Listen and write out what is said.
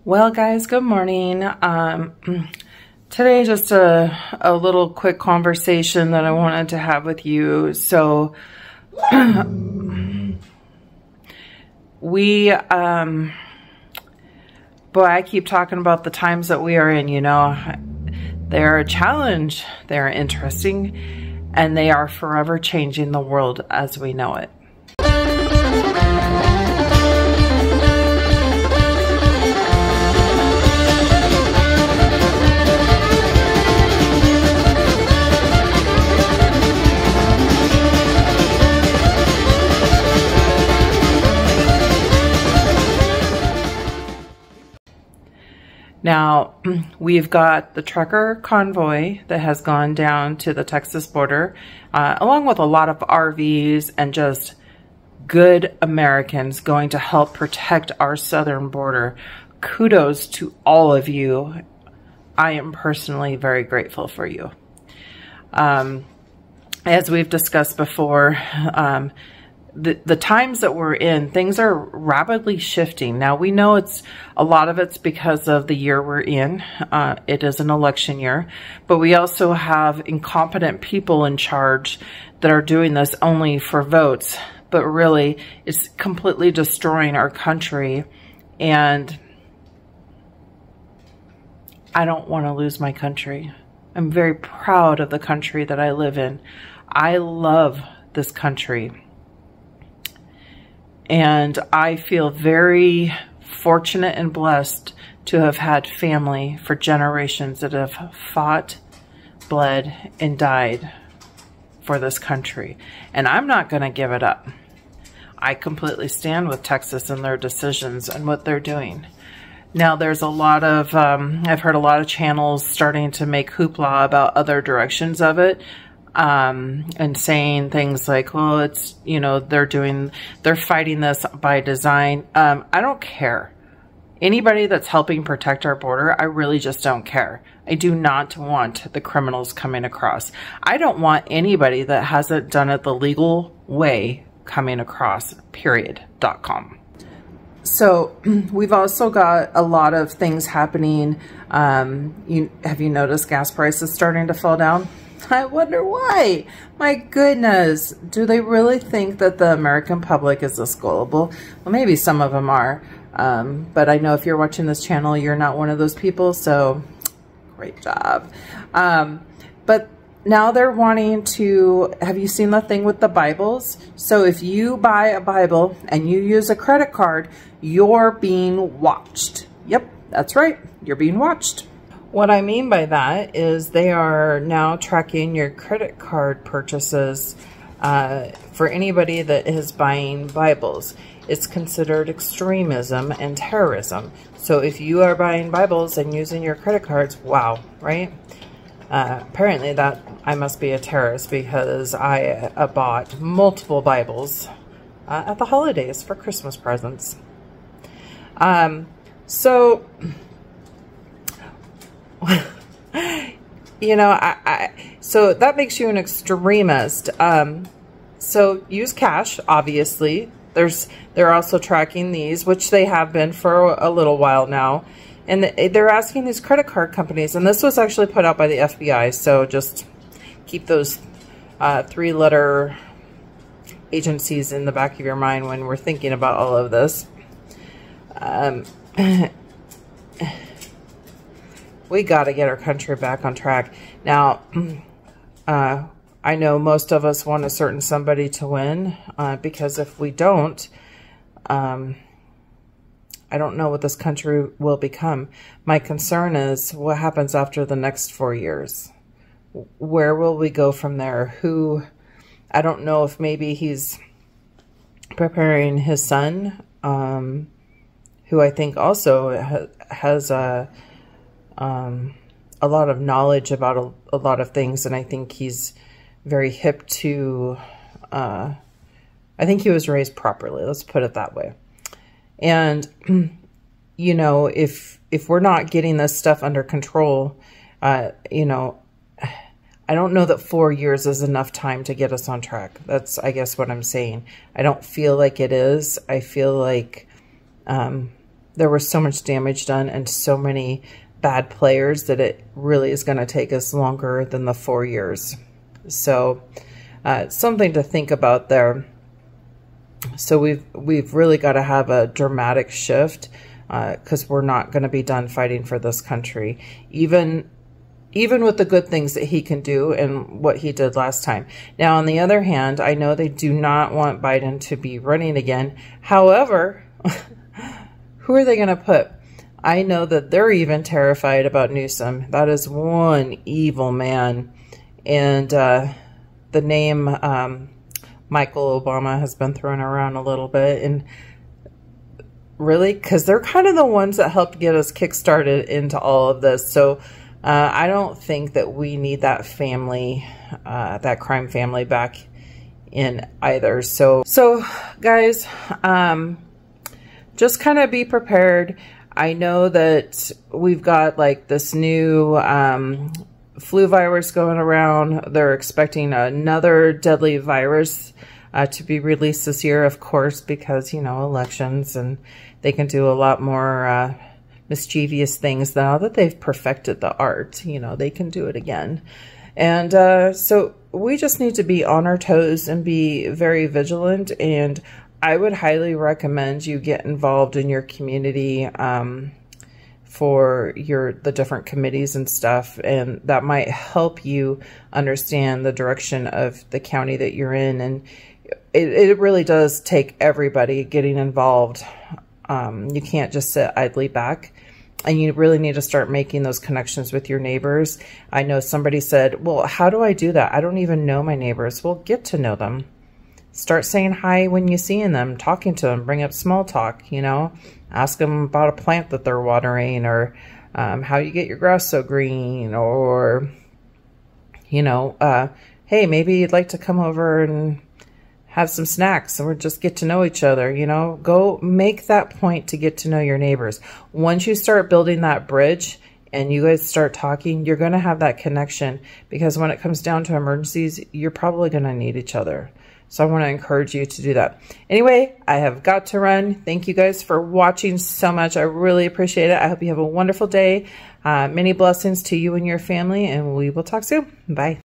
Well, guys, good morning. Today, just a little quick conversation that I wanted to have with you. So, boy, I keep talking about the times that we are in, you know. They're a challenge, they're interesting, and they are forever changing the world as we know it. Now, we've got the trucker convoy that has gone down to the Texas border, along with a lot of RVs and just good Americans going to help protect our southern border. Kudos to all of you. I am personally very grateful for you. As we've discussed before, the times that we're in, things are rapidly shifting. Now, we know a lot of it's because of the year we're in. It is an election year, but we also have incompetent people in charge that are doing this only for votes, but really it's completely destroying our country. And I don't want to lose my country. I'm very proud of the country that I live in. I love this country. And I feel very fortunate and blessed to have had family for generations that have fought, bled, and died for this country. And I'm not going to give it up. I completely stand with Texas and their decisions and what they're doing. Now, there's a lot of, I've heard a lot of channels starting to make hoopla about other directions of it. And saying things like, well, it's, you know, they're fighting this by design. I don't care. Anybody that's helping protect our border, I really just don't care. I do not want the criminals coming across. I don't want anybody that hasn't done it the legal way coming across, period.com. So we've also got a lot of things happening. Have you noticed gas prices starting to fall down? I wonder why. My goodness. Do they really think that the American public is this gullible? Well, maybe some of them are. But I know if you're watching this channel, you're not one of those people. So great job. But now they're wanting to, have you seen the thing with the Bibles? So if you buy a Bible and you use a credit card, you're being watched. Yep, that's right. You're being watched. What I mean by that is they are now tracking your credit card purchases for anybody that is buying Bibles. It's considered extremism and terrorism. So if you are buying Bibles and using your credit cards, wow, right? Apparently that I must be a terrorist because I bought multiple Bibles at the holidays for Christmas presents. You know, so that makes you an extremist. So use cash, obviously. They're also tracking these, which they have been for a little while now. And they're asking these credit card companies, and this was actually put out by the FBI, so just keep those three-letter agencies in the back of your mind when we're thinking about all of this. We got to get our country back on track. Now, I know most of us want a certain somebody to win, because if we don't, I don't know what this country will become. My concern is what happens after the next 4 years. Where will we go from there? I don't know if maybe he's preparing his son, who I think also has a lot of knowledge about a lot of things, and I think he's very hip to, I think he was raised properly, let's put it that way. And, you know, if we're not getting this stuff under control, you know, I don't know that 4 years is enough time to get us on track. That's, I guess, what I'm saying. I don't feel like it is. I feel like there was so much damage done and so many bad players that it really is going to take us longer than the 4 years. So something to think about there. So we've really got to have a dramatic shift, because we're not going to be done fighting for this country, even with the good things that he can do and what he did last time. Now, on the other hand, I know they do not want Biden to be running again. However, who are they going to put? I know that they're even terrified about Newsom. That is one evil man. And the name Michael Obama has been thrown around a little bit. And really, because they're kind of the ones that helped get us kickstarted into all of this. So I don't think that we need that family, that crime family back in either. So guys, just kind of be prepared. I know that we've got like this new flu virus going around. They're expecting another deadly virus to be released this year, of course, because, you know, elections, and they can do a lot more mischievous things now that they've perfected the art. You know, they can do it again. And so we just need to be on our toes and be very vigilant. And I would highly recommend you get involved in your community for the different committees and stuff, and that might help you understand the direction of the county that you're in. And it really does take everybody getting involved. You can't just sit idly back, and you really need to start making those connections with your neighbors. I know somebody said, well, how do I do that? I don't even know my neighbors. Well, get to know them. Start saying hi when you see them, talking to them, bring up small talk, you know, ask them about a plant that they're watering, or how you get your grass so green, or, you know, hey, maybe you'd like to come over and have some snacks, or just get to know each other. You know, go make that point to get to know your neighbors. Once you start building that bridge and you guys start talking, you're going to have that connection, because when it comes down to emergencies, you're probably going to need each other. So I want to encourage you to do that. Anyway, I have got to run. Thank you guys for watching so much. I really appreciate it. I hope you have a wonderful day. Many blessings to you and your family, and we will talk soon. Bye.